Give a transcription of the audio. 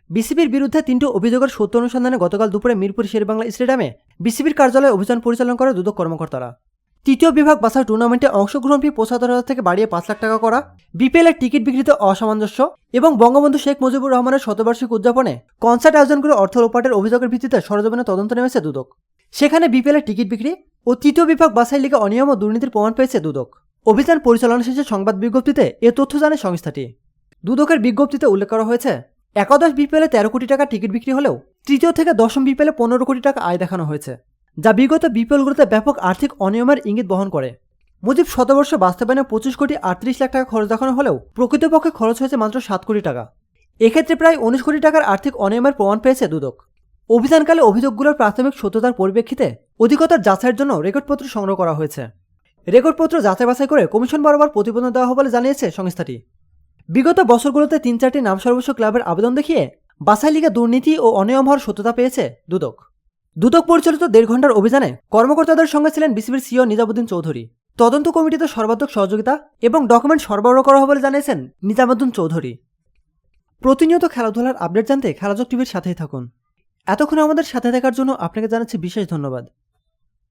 বিসিবির বিরুদ্ধে 3টি অভিযোগের সত্য অনুসন্ধানে গতকাল দুপুরে মিরপুর শেরেবাংলা স্টেডিয়ামে বিসিবির কার্যালয়ে অভিযান পরিচালনা করে দুদক কর্মকর্তারা। তৃতীয় বিভাগ বাছাই টুর্নামেন্টে অংশগ্রহণ ফি 75,000 থেকে বাড়িয়ে 5 লাখ টাকা করা, বিপিএলের টিকিট বিক্রিতে অসামঞ্জস্য এবং বঙ্গবন্ধু শেখ মুজিবুর রহমানের শতবার্ষিকী উদযাপনে কনসার্ট আয়োজন করে অর্থ লোপাটের অভিযোগের ভিত্তিতে সরেজমিনে তদন্ত নেমেছে দুদক। সেখানে বিপিএলের টিকিট বিক্রি ও তৃতীয় বিভাগ বাছাই লিগে অনিয়ম ও দুর্নীতির প্রমাণ পেয়েছে দুদক। অভিযান পরিচালনা শেষে সংবাদ বিজ্ঞপ্তিতে এ তথ্য জানায় সংস্থাটি। দুদকের বিজ্ঞপ্তিতে উল্লেখ করা হয়েছে, একাদশ বিপিএলে 13 কোটি টাকা টিকিট বিক্রি হলেও তৃতীয় থেকে দশম বিপিএলে 15 কোটি টাকা আয় দেখানো হয়েছে, যা বিগত বিপিএলগুলোতে ব্যাপক আর্থিক অনিয়মের ইঙ্গিত বহন করে। মুজিব শতবর্ষ বাস্তবায়নে 25 কোটি 38 লাখ টাকা খরচ দেখানো হলেও প্রকৃতপক্ষে খরচ হয়েছে মাত্র 7 কোটি টাকা। এক্ষেত্রে প্রায় 19 কোটি টাকার আর্থিক অনিয়মের প্রমাণ পেয়েছে দুদক। অভিযানকালে অভিযোগগুলোর প্রাথমিক সত্যতার পরিপ্রেক্ষিতে অধিকতর যাচাইয়ের জন্য রেকর্ডপত্র সংগ্রহ করা হয়েছে। রেকর্ডপত্র যাচাই বাছাই করে কমিশন বরাবর প্রতিবেদন দেওয়া হবে বলে জানিয়েছে সংস্থাটি। বিগত বছরগুলোতে 3-4টি নাম সর্বস্ব ক্লাবের আবেদন দেখিয়ে বাছাই লিগে দুর্নীতি ও অনিয়ম হওয়ার সত্যতা পেয়েছে দুদক। দুদক পরিচালিত 1.5 ঘণ্টার অভিযানে কর্মকর্তাদের সঙ্গে ছিলেন বিসিবির সিইও নিজামুদ্দিন চৌধুরী। তদন্ত কমিটিতে সর্বাত্মক সহযোগিতা এবং ডকুমেন্ট সরবরাহ করা হবে বলে জানিয়েছেন নিজামুদ্দিন চৌধুরী। প্রতিনিয়ত খেলাধুলার আপডেট জানতে খেলাযোগ টিভির সাথেই থাকুন। এতক্ষণ আমাদের সাথে থাকার জন্য আপনাকে জানাচ্ছি বিশেষ ধন্যবাদ।